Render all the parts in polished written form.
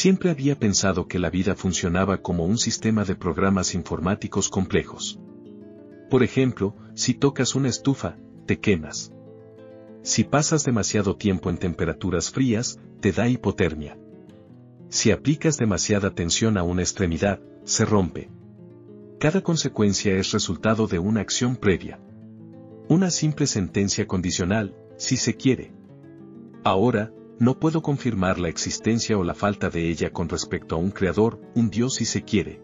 Siempre había pensado que la vida funcionaba como un sistema de programas informáticos complejos. Por ejemplo, si tocas una estufa, te quemas. Si pasas demasiado tiempo en temperaturas frías, te da hipotermia. Si aplicas demasiada tensión a una extremidad, se rompe. Cada consecuencia es resultado de una acción previa. Una simple sentencia condicional, si se quiere. Ahora, no puedo confirmar la existencia o la falta de ella con respecto a un creador, un Dios si se quiere.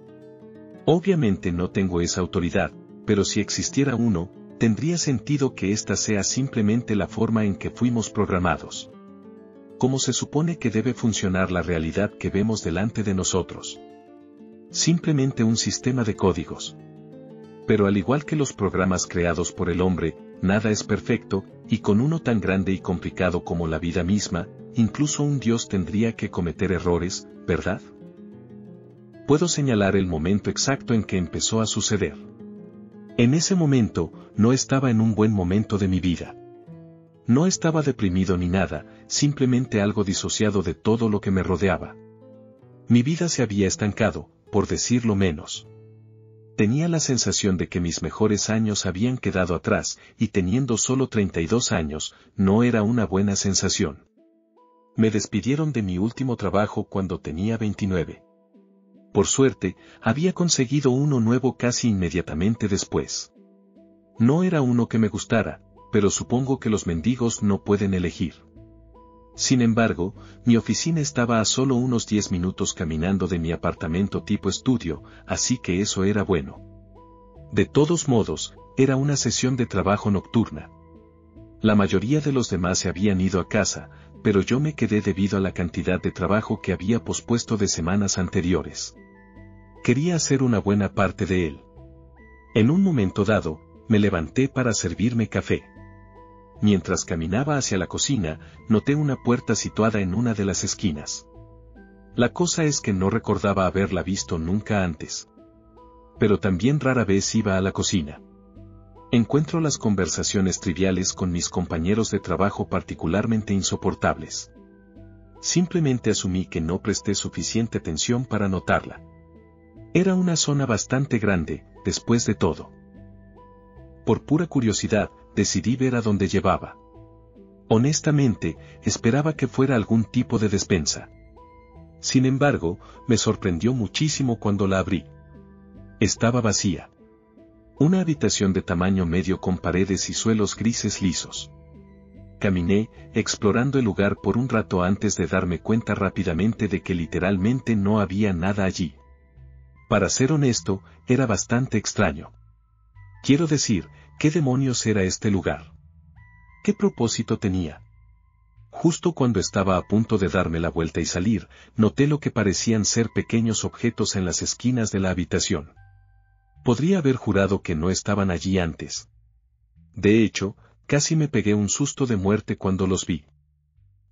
Obviamente no tengo esa autoridad, pero si existiera uno, tendría sentido que ésta sea simplemente la forma en que fuimos programados. Como se supone que debe funcionar la realidad que vemos delante de nosotros. Simplemente un sistema de códigos. Pero al igual que los programas creados por el hombre, nada es perfecto, y con uno tan grande y complicado como la vida misma, incluso un Dios tendría que cometer errores, ¿verdad? Puedo señalar el momento exacto en que empezó a suceder. En ese momento, no estaba en un buen momento de mi vida. No estaba deprimido ni nada, simplemente algo disociado de todo lo que me rodeaba. Mi vida se había estancado, por decirlo menos. Tenía la sensación de que mis mejores años habían quedado atrás, y teniendo solo 32 años, no era una buena sensación. Me despidieron de mi último trabajo cuando tenía 29. Por suerte, había conseguido uno nuevo casi inmediatamente después. No era uno que me gustara, pero supongo que los mendigos no pueden elegir. Sin embargo, mi oficina estaba a solo unos 10 minutos caminando de mi apartamento tipo estudio, así que eso era bueno. De todos modos, era una sesión de trabajo nocturna. La mayoría de los demás se habían ido a casa, pero yo me quedé debido a la cantidad de trabajo que había pospuesto de semanas anteriores. Quería hacer una buena parte de él. En un momento dado, me levanté para servirme café. Mientras caminaba hacia la cocina, noté una puerta situada en una de las esquinas. La cosa es que no recordaba haberla visto nunca antes. Pero también rara vez iba a la cocina. Encuentro las conversaciones triviales con mis compañeros de trabajo particularmente insoportables. Simplemente asumí que no presté suficiente atención para notarla. Era una zona bastante grande, después de todo. Por pura curiosidad, decidí ver a dónde llevaba. Honestamente, esperaba que fuera algún tipo de despensa. Sin embargo, me sorprendió muchísimo cuando la abrí. Estaba vacía. Una habitación de tamaño medio con paredes y suelos grises lisos. Caminé, explorando el lugar por un rato antes de darme cuenta rápidamente de que literalmente no había nada allí. Para ser honesto, era bastante extraño. Quiero decir, ¿qué demonios era este lugar? ¿Qué propósito tenía? Justo cuando estaba a punto de darme la vuelta y salir, noté lo que parecían ser pequeños objetos en las esquinas de la habitación. Podría haber jurado que no estaban allí antes. De hecho, casi me pegué un susto de muerte cuando los vi.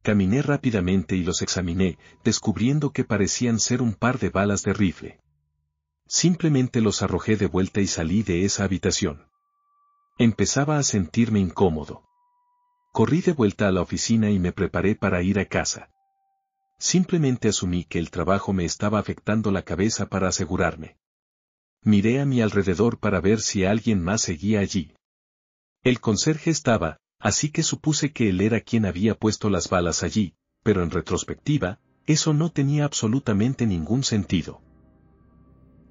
Caminé rápidamente y los examiné, descubriendo que parecían ser un par de balas de rifle. Simplemente los arrojé de vuelta y salí de esa habitación. Empezaba a sentirme incómodo. Corrí de vuelta a la oficina y me preparé para ir a casa. Simplemente asumí que el trabajo me estaba afectando la cabeza para asegurarme. Miré a mi alrededor para ver si alguien más seguía allí. El conserje estaba, así que supuse que él era quien había puesto las balas allí, pero en retrospectiva, eso no tenía absolutamente ningún sentido.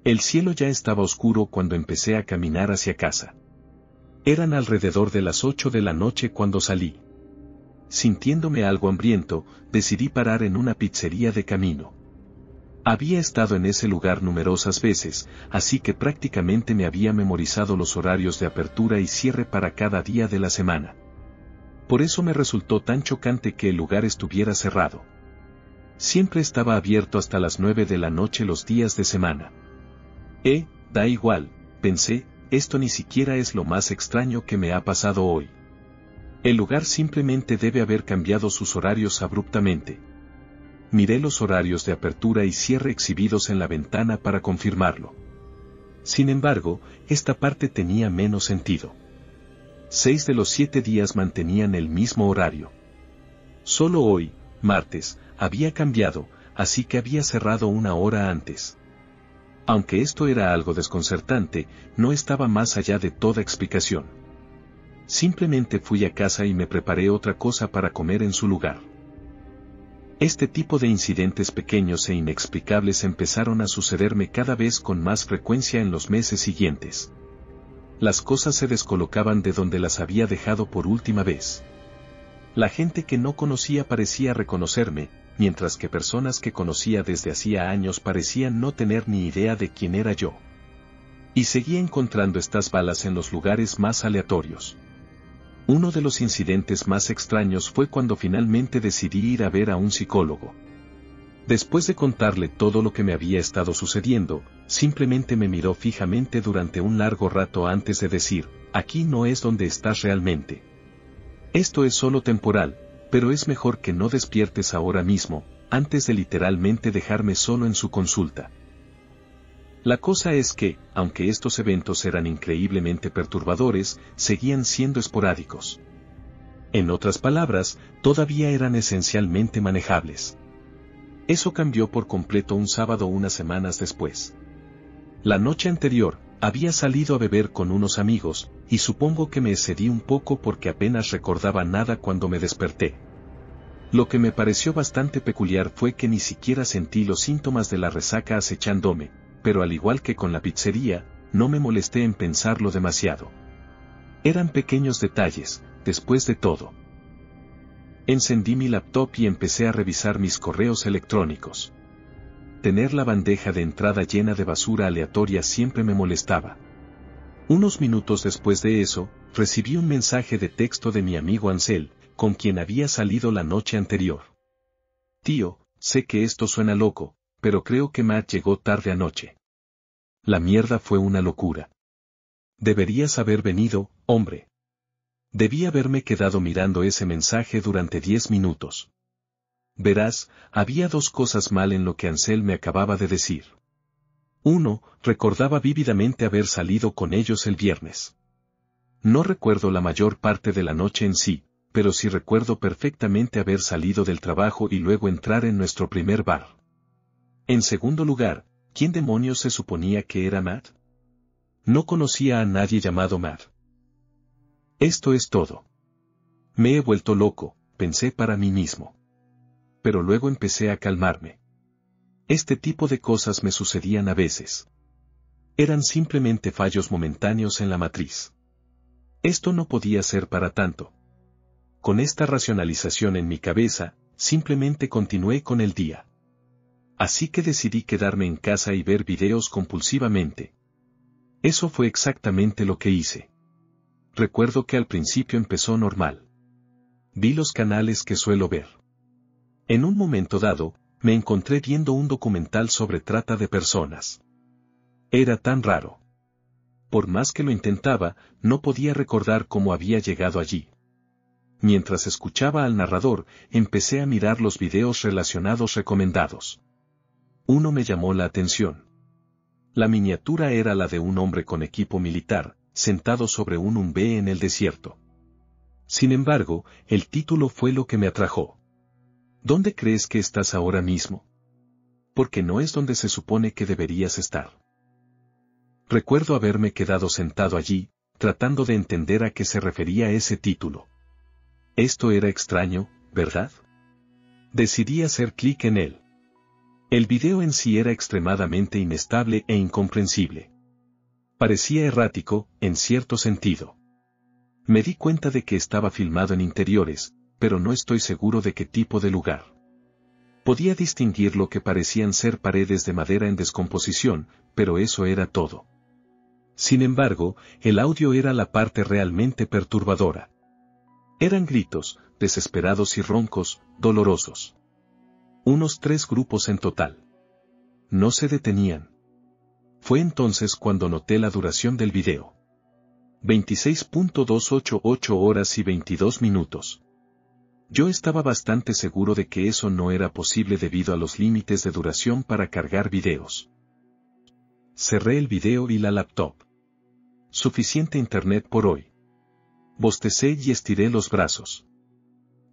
El cielo ya estaba oscuro cuando empecé a caminar hacia casa. Eran alrededor de las 8 de la noche cuando salí. Sintiéndome algo hambriento, decidí parar en una pizzería de camino. Había estado en ese lugar numerosas veces, así que prácticamente me había memorizado los horarios de apertura y cierre para cada día de la semana. Por eso me resultó tan chocante que el lugar estuviera cerrado. Siempre estaba abierto hasta las 9 de la noche los días de semana. Da igual, pensé, esto ni siquiera es lo más extraño que me ha pasado hoy. El lugar simplemente debe haber cambiado sus horarios abruptamente. Miré los horarios de apertura y cierre exhibidos en la ventana para confirmarlo. Sin embargo, esta parte tenía menos sentido. 6 de los 7 días mantenían el mismo horario. Solo hoy, martes, había cambiado, así que había cerrado una hora antes. Aunque esto era algo desconcertante, no estaba más allá de toda explicación. Simplemente fui a casa y me preparé otra cosa para comer en su lugar. Este tipo de incidentes pequeños e inexplicables empezaron a sucederme cada vez con más frecuencia en los meses siguientes. Las cosas se descolocaban de donde las había dejado por última vez. La gente que no conocía parecía reconocerme, mientras que personas que conocía desde hacía años parecían no tener ni idea de quién era yo. Y seguía encontrando estas balas en los lugares más aleatorios. Uno de los incidentes más extraños fue cuando finalmente decidí ir a ver a un psicólogo. Después de contarle todo lo que me había estado sucediendo, simplemente me miró fijamente durante un largo rato antes de decir, aquí no es donde estás realmente. Esto es solo temporal, pero es mejor que no despiertes ahora mismo, antes de literalmente dejarme solo en su consulta. La cosa es que, aunque estos eventos eran increíblemente perturbadores, seguían siendo esporádicos. En otras palabras, todavía eran esencialmente manejables. Eso cambió por completo un sábado unas semanas después. La noche anterior, había salido a beber con unos amigos, y supongo que me excedí un poco porque apenas recordaba nada cuando me desperté. Lo que me pareció bastante peculiar fue que ni siquiera sentí los síntomas de la resaca acechándome, pero al igual que con la pizzería, no me molesté en pensarlo demasiado. Eran pequeños detalles, después de todo. Encendí mi laptop y empecé a revisar mis correos electrónicos. Tener la bandeja de entrada llena de basura aleatoria siempre me molestaba. Unos minutos después de eso, recibí un mensaje de texto de mi amigo Ansel, con quien había salido la noche anterior. Tío, sé que esto suena loco, pero creo que Matt llegó tarde anoche. La mierda fue una locura. Deberías haber venido, hombre. Debí haberme quedado mirando ese mensaje durante 10 minutos. Verás, había dos cosas mal en lo que Ansel me acababa de decir. Uno, recordaba vívidamente haber salido con ellos el viernes. No recuerdo la mayor parte de la noche en sí, pero sí recuerdo perfectamente haber salido del trabajo y luego entrar en nuestro primer bar. En segundo lugar, ¿quién demonios se suponía que era Matt? No conocía a nadie llamado Matt. Esto es todo. Me he vuelto loco, pensé para mí mismo. Pero luego empecé a calmarme. Este tipo de cosas me sucedían a veces. Eran simplemente fallos momentáneos en la matriz. Esto no podía ser para tanto. Con esta racionalización en mi cabeza, simplemente continué con el día. Así que decidí quedarme en casa y ver videos compulsivamente. Eso fue exactamente lo que hice. Recuerdo que al principio empezó normal. Vi los canales que suelo ver. En un momento dado, me encontré viendo un documental sobre trata de personas. Era tan raro. Por más que lo intentaba, no podía recordar cómo había llegado allí. Mientras escuchaba al narrador, empecé a mirar los videos relacionados recomendados. Uno me llamó la atención. La miniatura era la de un hombre con equipo militar, sentado sobre un humvé en el desierto. Sin embargo, el título fue lo que me atrajo. ¿Dónde crees que estás ahora mismo? Porque no es donde se supone que deberías estar. Recuerdo haberme quedado sentado allí, tratando de entender a qué se refería ese título. Esto era extraño, ¿verdad? Decidí hacer clic en él. El video en sí era extremadamente inestable e incomprensible. Parecía errático, en cierto sentido. Me di cuenta de que estaba filmado en interiores, pero no estoy seguro de qué tipo de lugar. Podía distinguir lo que parecían ser paredes de madera en descomposición, pero eso era todo. Sin embargo, el audio era la parte realmente perturbadora. Eran gritos, desesperados y roncos, dolorosos. Unos 3 grupos en total. No se detenían. Fue entonces cuando noté la duración del video. 26.288 horas y 22 minutos. Yo estaba bastante seguro de que eso no era posible debido a los límites de duración para cargar videos. Cerré el video y la laptop. Suficiente internet por hoy. Bostecé y estiré los brazos.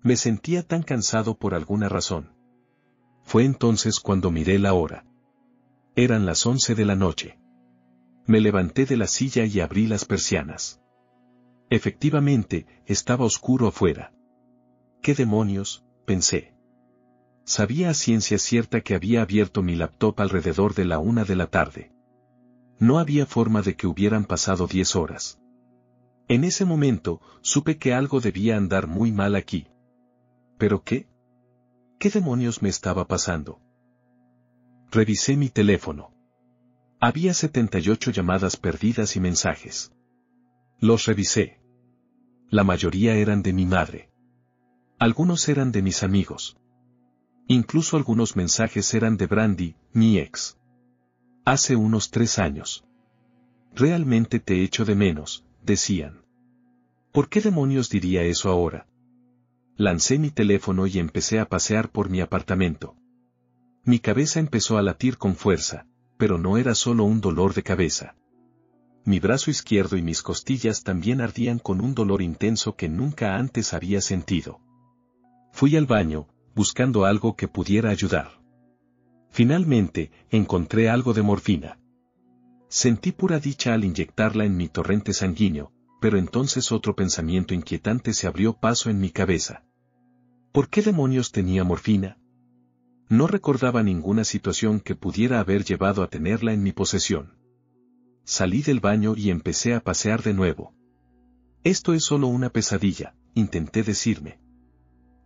Me sentía tan cansado por alguna razón. Fue entonces cuando miré la hora. Eran las 11 de la noche. Me levanté de la silla y abrí las persianas. Efectivamente, estaba oscuro afuera. ¿Qué demonios?, pensé. Sabía a ciencia cierta que había abierto mi laptop alrededor de la 1 de la tarde. No había forma de que hubieran pasado 10 horas. En ese momento, supe que algo debía andar muy mal aquí. ¿Pero qué? ¿Qué demonios me estaba pasando? Revisé mi teléfono. Había 78 llamadas perdidas y mensajes. Los revisé. La mayoría eran de mi madre. Algunos eran de mis amigos. Incluso algunos mensajes eran de Brandy, mi ex. Hace unos 3 años. Realmente te echo de menos, decían. ¿Por qué demonios diría eso ahora? Lancé mi teléfono y empecé a pasear por mi apartamento. Mi cabeza empezó a latir con fuerza, pero no era solo un dolor de cabeza. Mi brazo izquierdo y mis costillas también ardían con un dolor intenso que nunca antes había sentido. Fui al baño, buscando algo que pudiera ayudar. Finalmente, encontré algo de morfina. Sentí pura dicha al inyectarla en mi torrente sanguíneo, pero entonces otro pensamiento inquietante se abrió paso en mi cabeza. ¿Por qué demonios tenía morfina? No recordaba ninguna situación que pudiera haber llevado a tenerla en mi posesión. Salí del baño y empecé a pasear de nuevo. Esto es solo una pesadilla, intenté decirme.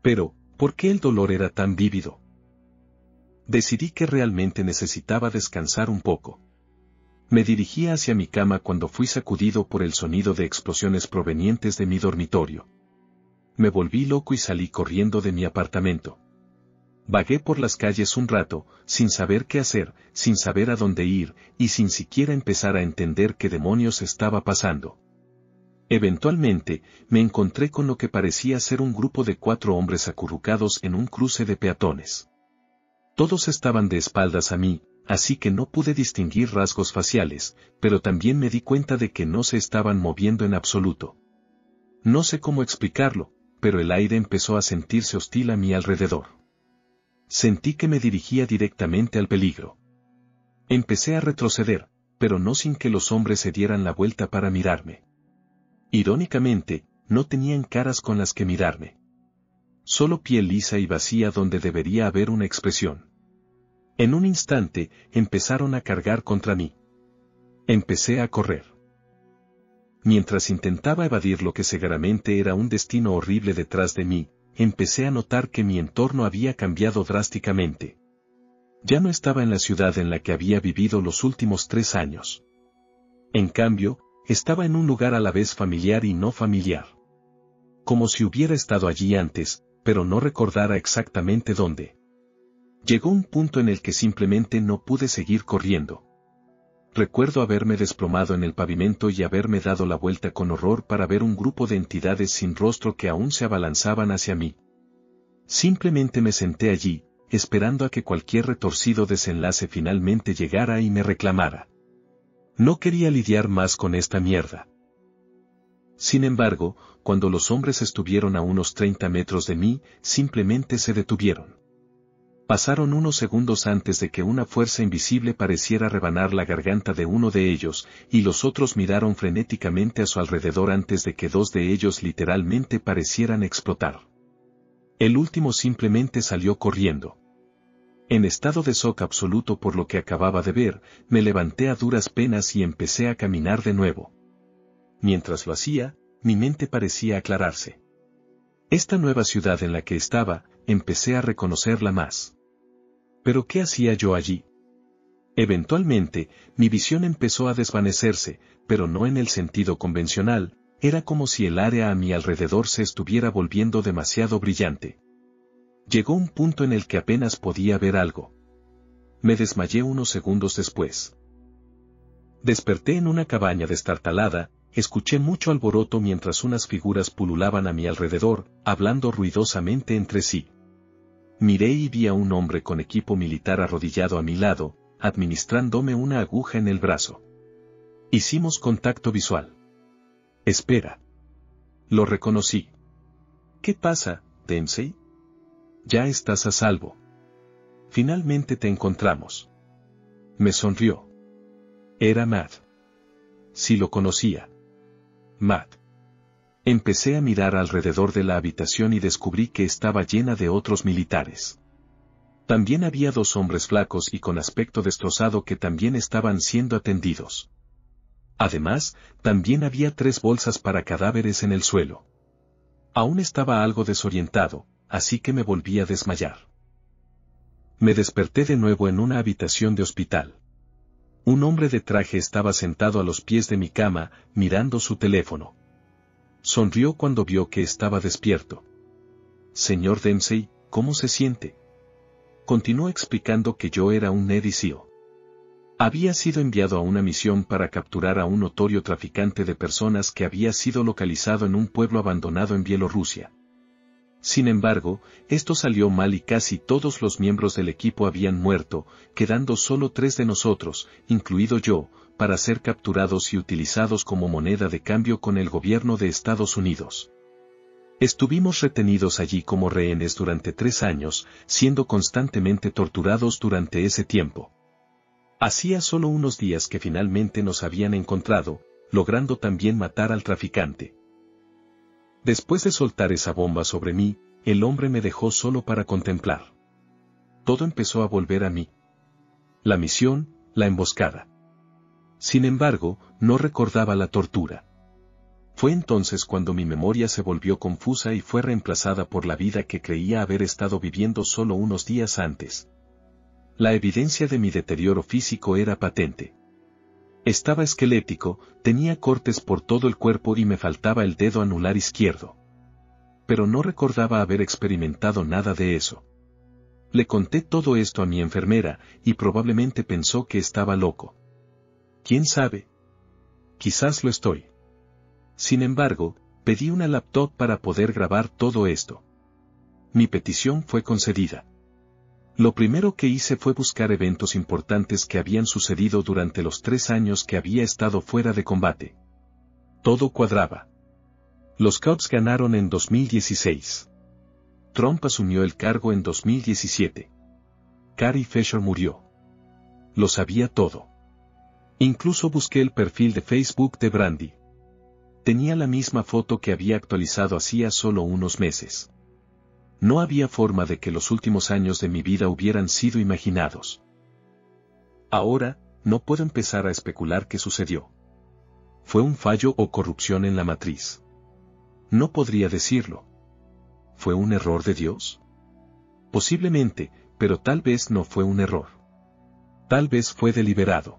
Pero, ¿por qué el dolor era tan vívido? Decidí que realmente necesitaba descansar un poco. Me dirigía hacia mi cama cuando fui sacudido por el sonido de explosiones provenientes de mi dormitorio. Me volví loco y salí corriendo de mi apartamento. Vagué por las calles un rato, sin saber qué hacer, sin saber a dónde ir, y sin siquiera empezar a entender qué demonios estaba pasando. Eventualmente, me encontré con lo que parecía ser un grupo de 4 hombres acurrucados en un cruce de peatones. Todos estaban de espaldas a mí, así que no pude distinguir rasgos faciales, pero también me di cuenta de que no se estaban moviendo en absoluto. No sé cómo explicarlo, pero el aire empezó a sentirse hostil a mi alrededor. Sentí que me dirigía directamente al peligro. Empecé a retroceder, pero no sin que los hombres se dieran la vuelta para mirarme. Irónicamente, no tenían caras con las que mirarme. Solo piel lisa y vacía donde debería haber una expresión. En un instante, empezaron a cargar contra mí. Empecé a correr. Mientras intentaba evadir lo que seguramente era un destino horrible detrás de mí, empecé a notar que mi entorno había cambiado drásticamente. Ya no estaba en la ciudad en la que había vivido los últimos 3 años. En cambio, estaba en un lugar a la vez familiar y no familiar. Como si hubiera estado allí antes, pero no recordara exactamente dónde. Llegó un punto en el que simplemente no pude seguir corriendo. Recuerdo haberme desplomado en el pavimento y haberme dado la vuelta con horror para ver un grupo de entidades sin rostro que aún se abalanzaban hacia mí. Simplemente me senté allí, esperando a que cualquier retorcido desenlace finalmente llegara y me reclamara. No quería lidiar más con esta mierda. Sin embargo, cuando los hombres estuvieron a unos 30 metros de mí, simplemente se detuvieron. Pasaron unos segundos antes de que una fuerza invisible pareciera rebanar la garganta de uno de ellos, y los otros miraron frenéticamente a su alrededor antes de que 2 de ellos literalmente parecieran explotar. El último simplemente salió corriendo. En estado de shock absoluto por lo que acababa de ver, me levanté a duras penas y empecé a caminar de nuevo. Mientras lo hacía, mi mente parecía aclararse. Esta nueva ciudad en la que estaba, empecé a reconocerla más. ¿Pero qué hacía yo allí? Eventualmente, mi visión empezó a desvanecerse, pero no en el sentido convencional, era como si el área a mi alrededor se estuviera volviendo demasiado brillante. Llegó un punto en el que apenas podía ver algo. Me desmayé unos segundos después. Desperté en una cabaña destartalada, escuché mucho alboroto mientras unas figuras pululaban a mi alrededor, hablando ruidosamente entre sí. Miré y vi a un hombre con equipo militar arrodillado a mi lado, administrándome una aguja en el brazo. Hicimos contacto visual. Espera. Lo reconocí. ¿Qué pasa, Dempsey? Ya estás a salvo. Finalmente te encontramos. Me sonrió. Era Matt. Sí lo conocía. Matt. Empecé a mirar alrededor de la habitación y descubrí que estaba llena de otros militares. También había 2 hombres flacos y con aspecto destrozado que también estaban siendo atendidos. Además, también había 3 bolsas para cadáveres en el suelo. Aún estaba algo desorientado, así que me volví a desmayar. Me desperté de nuevo en una habitación de hospital. Un hombre de traje estaba sentado a los pies de mi cama, mirando su teléfono. Sonrió cuando vio que estaba despierto. Señor Dempsey, ¿cómo se siente? Continuó explicando que yo era un Navy SEAL. Había sido enviado a una misión para capturar a un notorio traficante de personas que había sido localizado en un pueblo abandonado en Bielorrusia. Sin embargo, esto salió mal y casi todos los miembros del equipo habían muerto, quedando solo 3 de nosotros, incluido yo, para ser capturados y utilizados como moneda de cambio con el gobierno de Estados Unidos. Estuvimos retenidos allí como rehenes durante 3 años, siendo constantemente torturados durante ese tiempo. Hacía solo unos días que finalmente nos habían encontrado, logrando también matar al traficante. Después de soltar esa bomba sobre mí, el hombre me dejó solo para contemplar. Todo empezó a volver a mí. La misión, la emboscada. Sin embargo, no recordaba la tortura. Fue entonces cuando mi memoria se volvió confusa y fue reemplazada por la vida que creía haber estado viviendo solo unos días antes. La evidencia de mi deterioro físico era patente. Estaba esquelético, tenía cortes por todo el cuerpo y me faltaba el dedo anular izquierdo. Pero no recordaba haber experimentado nada de eso. Le conté todo esto a mi enfermera, y probablemente pensó que estaba loco. ¿Quién sabe? Quizás lo estoy. Sin embargo, pedí una laptop para poder grabar todo esto. Mi petición fue concedida. Lo primero que hice fue buscar eventos importantes que habían sucedido durante los 3 años que había estado fuera de combate. Todo cuadraba. Los Cubs ganaron en 2016. Trump asumió el cargo en 2017. Carrie Fisher murió. Lo sabía todo. Incluso busqué el perfil de Facebook de Brandy. Tenía la misma foto que había actualizado hacía solo unos meses. No había forma de que los últimos años de mi vida hubieran sido imaginados. Ahora, no puedo empezar a especular qué sucedió. ¿Fue un fallo o corrupción en la matriz? No podría decirlo. ¿Fue un error de Dios? Posiblemente, pero tal vez no fue un error. Tal vez fue deliberado.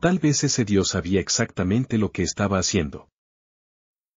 Tal vez ese Dios sabía exactamente lo que estaba haciendo.